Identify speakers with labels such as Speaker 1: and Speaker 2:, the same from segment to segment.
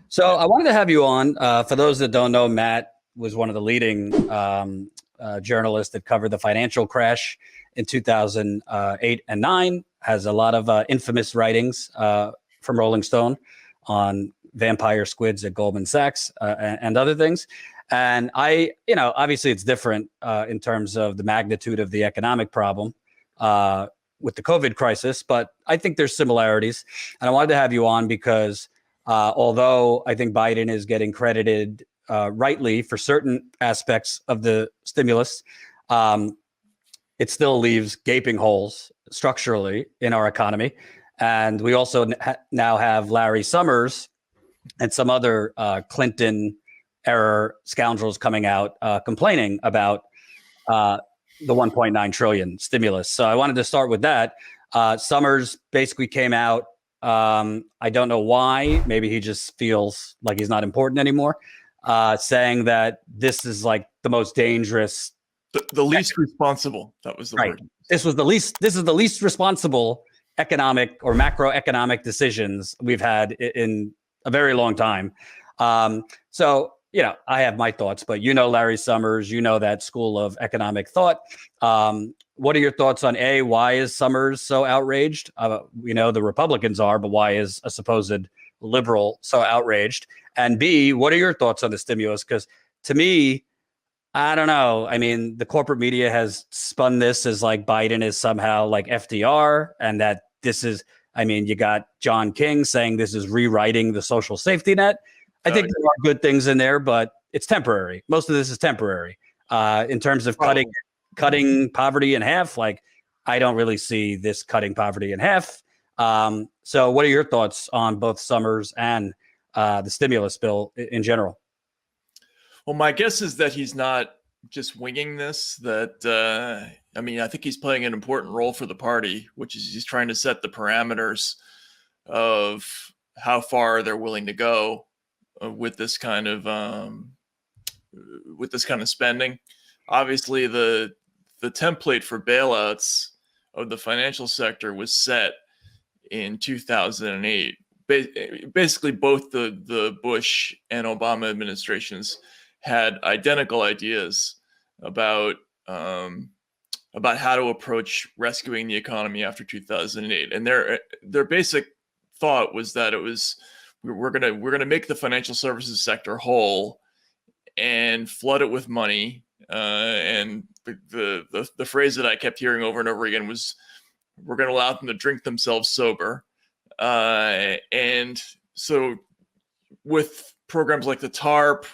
Speaker 1: So I wanted to have you on. For those that don't know, Matt was one of the leading journalists that covered the financial crash in 2008 and 9. Has a lot of infamous writings from Rolling Stone on vampire squids at Goldman Sachs and other things. And obviously it's different in terms of the magnitude of the economic problem with the COVID crisis, but I think there's similarities. And I wanted to have you on because although I think Biden is getting credited rightly for certain aspects of the stimulus, it still leaves gaping holes structurally in our economy. And we also now have Larry Summers and some other Clinton era scoundrels coming out complaining about the 1.9 trillion stimulus. So I wanted to start with that. Summers basically came out. I don't know why. Maybe he just feels like he's not important anymore. Saying that this is like the most dangerous,
Speaker 2: the least responsible. That was the word.
Speaker 1: This is the least responsible economic or macroeconomic decisions we've had in a very long time. So, I have my thoughts, but Larry Summers, that school of economic thought. What are your thoughts on why is Summers so outraged? The Republicans are, but why is a supposed liberal so outraged? And B, what are your thoughts on the stimulus? Because to me, I don't know. I mean, the corporate media has spun this as like Biden is somehow like FDR, and that this is, you got John King saying this is rewriting the social safety net. I think there are good things in there, but it's temporary. Most of this is temporary. In terms of cutting poverty in half, like I don't really see this cutting poverty in half. So what are your thoughts on both Summers and the stimulus bill in general?
Speaker 2: Well, my guess is that he's not just winging this, that, I think he's playing an important role for the party, which is he's trying to set the parameters of how far they're willing to go with this kind of spending. Obviously, the template for bailouts of the financial sector was set in 2008. Basically, both the Bush and Obama administrations had identical ideas about how to approach rescuing the economy after 2008, and their basic thought was that we're gonna make the financial services sector whole and flood it with money. And the phrase that I kept hearing over and over again was, we're going to allow them to drink themselves sober. And so with programs like the TARP,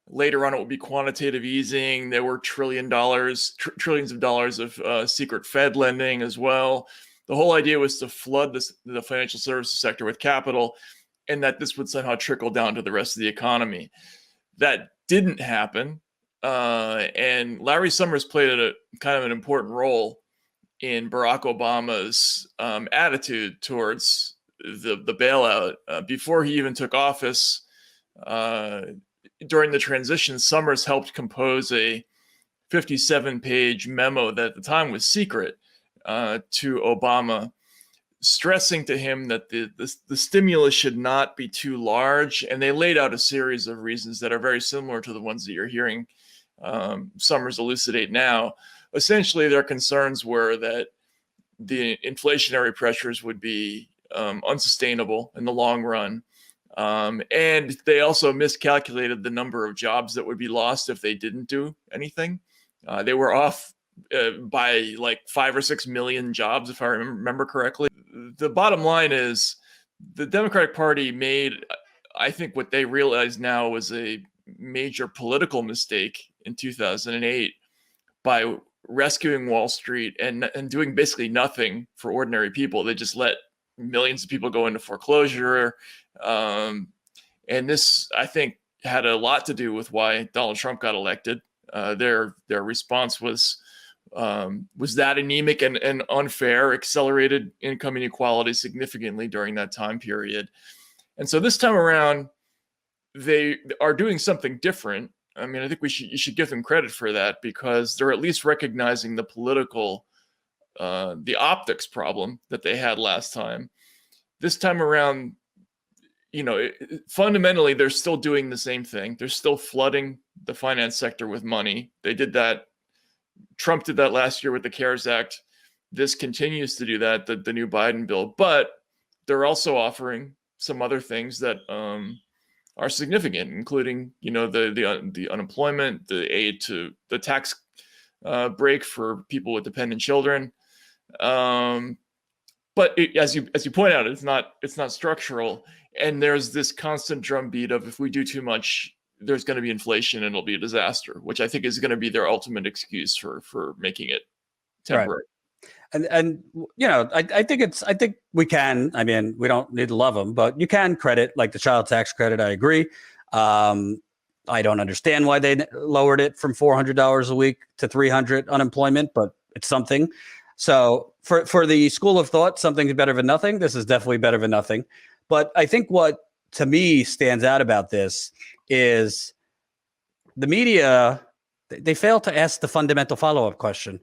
Speaker 2: later on it would be quantitative easing. There were trillions of dollars of secret Fed lending as well. The whole idea was to flood the financial services sector with capital, and that this would somehow trickle down to the rest of the economy. That didn't happen. And Larry Summers played a kind of an important role in Barack Obama's attitude towards the bailout. Before he even took office, during the transition, Summers helped compose a 57-page memo that at the time was secret to Obama, stressing to him that the stimulus should not be too large. And they laid out a series of reasons that are very similar to the ones that you're hearing Summers elucidate now. Essentially, their concerns were that the inflationary pressures would be unsustainable in the long run. And they also miscalculated the number of jobs that would be lost if they didn't do anything. They were off by like 5 or 6 million jobs, if I remember correctly. The bottom line is the Democratic Party made, I think, what they realize now was a major political mistake in 2008 by rescuing Wall Street and doing basically nothing for ordinary people. They just let millions of people go into foreclosure. And this, I think, had a lot to do with why Donald Trump got elected. Their response was that anemic and unfair, accelerated income inequality significantly during that time period. And so this time around, they are doing something different. I mean, I think you should give them credit for that, because they're at least recognizing the political, the optics problem that they had last time. This time around, fundamentally, they're still doing the same thing. They're still flooding the finance sector with money. They did that. Trump did that last year with the CARES Act. This continues to do that, the new Biden bill. But they're also offering some other things that are significant, including, the unemployment, the aid to the tax break for people with dependent children. But as you point out, it's not structural. And there's this constant drumbeat of, if we do too much, there's going to be inflation and it'll be a disaster, which I think is going to be their ultimate excuse for making it temporary.
Speaker 1: Right. And I think we can. I mean, we don't need to love them, but you can credit, like the child tax credit. I agree. I don't understand why they lowered it from $400 a week to $300 unemployment, but it's something. So for the school of thought, something's better than nothing. This is definitely better than nothing. But I think what to me stands out about this is the media. They fail to ask the fundamental follow-up question.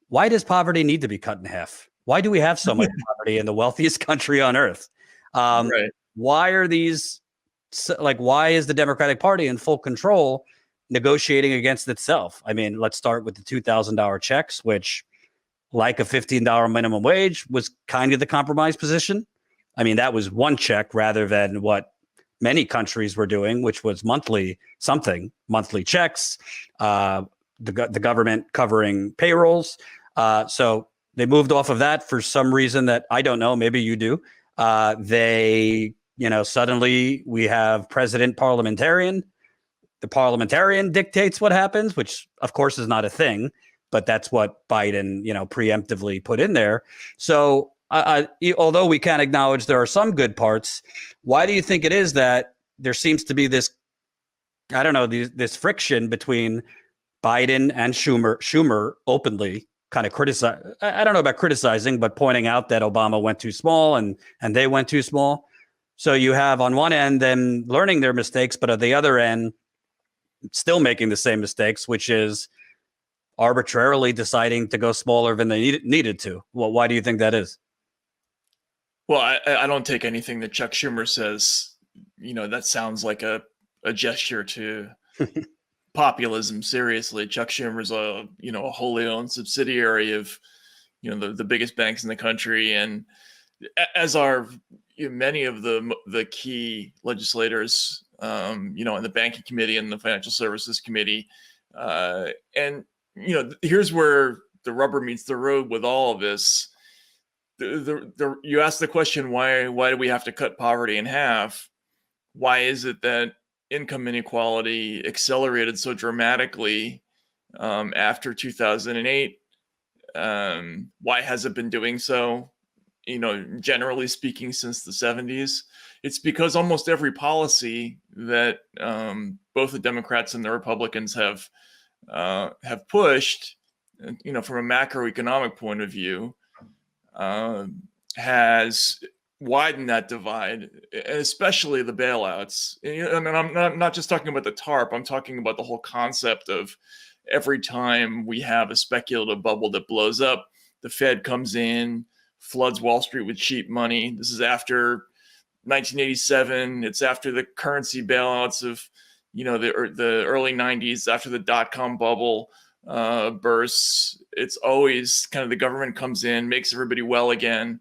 Speaker 1: Why does poverty need to be cut in half? Why do we have so much poverty in the wealthiest country on earth?
Speaker 2: Right.
Speaker 1: Why are these, why is the Democratic Party in full control negotiating against itself? I mean, let's start with the $2,000 checks, which, like a $15 minimum wage, was kind of the compromise position. I mean, that was one check rather than what many countries were doing, which was monthly checks, the government covering payrolls. So they moved off of that for some reason that I don't know. Maybe you do. Suddenly we have president parliamentarian. The parliamentarian dictates what happens, which of course is not a thing, but that's what Biden, preemptively put in there. So although we can acknowledge there are some good parts, why do you think it is that there seems to be this, this friction between Biden and Schumer openly kind of criticize? I don't know about criticizing, but pointing out that Obama went too small and they went too small. So you have on one end them learning their mistakes, but at the other end, still making the same mistakes, which is arbitrarily deciding to go smaller than they needed to. Well, why do you think that is?
Speaker 2: Well, I don't take anything that Chuck Schumer says, that sounds like a gesture to populism seriously. Chuck Schumer's a wholly owned subsidiary of the biggest banks in the country, and as are many of the key legislators, in the banking committee and the financial services committee, and here's where the rubber meets the road with all of this. You ask the question, why do we have to cut poverty in half? Why is it that income inequality accelerated so dramatically after 2008? Why has it been doing so, generally speaking, since the 70s? It's because almost every policy that both the Democrats and the Republicans have pushed, from a macroeconomic point of view, has widened that divide, especially the bailouts. And I'm not just talking about the TARP. I'm talking about the whole concept of every time we have a speculative bubble that blows up, the Fed comes in, floods Wall Street with cheap money. This is after 1987. It's after the currency bailouts of, the early 90s, after the dot-com bubble bursts. It's always kind of the government comes in, makes everybody well again.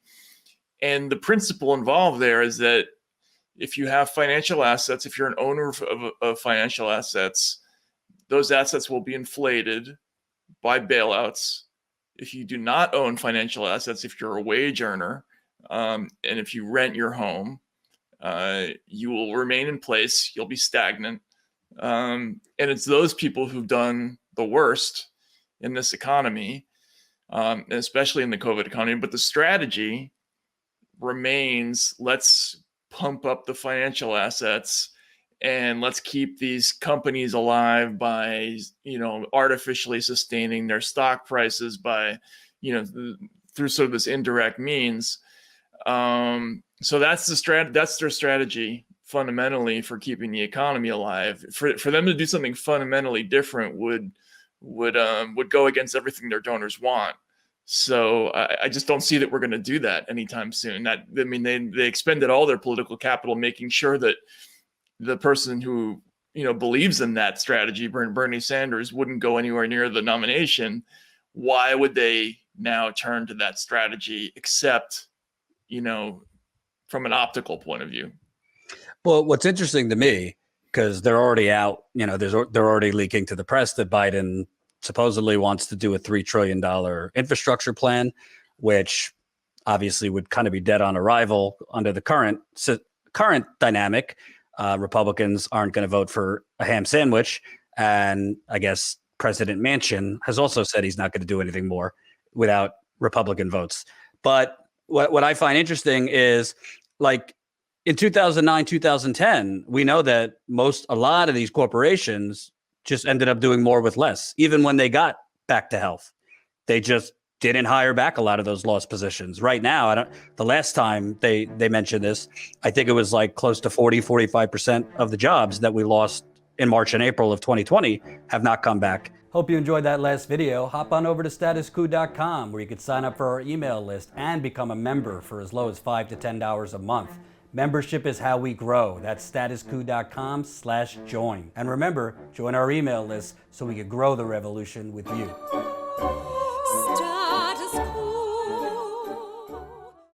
Speaker 2: And the principle involved there is that if you have financial assets, if you're an owner of financial assets, those assets will be inflated by bailouts. If you do not own financial assets, if you're a wage earner, and if you rent your home, you will remain in place. You'll be stagnant. And it's those people who've done the worst in this economy, especially in the COVID economy. But the strategy remains, let's pump up the financial assets and let's keep these companies alive by, artificially sustaining their stock prices by, through sort of this indirect means. So that's their strategy fundamentally for keeping the economy alive. For them to do something fundamentally different would go against everything their donors want. So I just don't see that we're going to do that anytime soon. They expended all their political capital making sure that the person who believes in that strategy, Bernie Sanders, wouldn't go anywhere near the nomination. Why would they now turn to that strategy, except from an optical point of view?
Speaker 1: Well, what's interesting to me, because they're already out, they're already leaking to the press that Biden supposedly wants to do a $3 trillion infrastructure plan, which obviously would kind of be dead on arrival under the current dynamic. Republicans aren't going to vote for a ham sandwich. And I guess President Manchin has also said he's not going to do anything more without Republican votes. But what I find interesting is, like, in 2009, 2010, we know that a lot of these corporations just ended up doing more with less. Even when they got back to health, they just didn't hire back a lot of those lost positions. Right now, the last time they mentioned this, I think it was like close to 45% of the jobs that we lost in March and April of 2020 have not come back. Hope you enjoyed that last video. Hop on over to statuscoup.com, where you can sign up for our email list and become a member for as low as $5 to $10 a month. Membership is how we grow. That's statuscoup.com/join. And remember, join our email list so we can grow the revolution with you.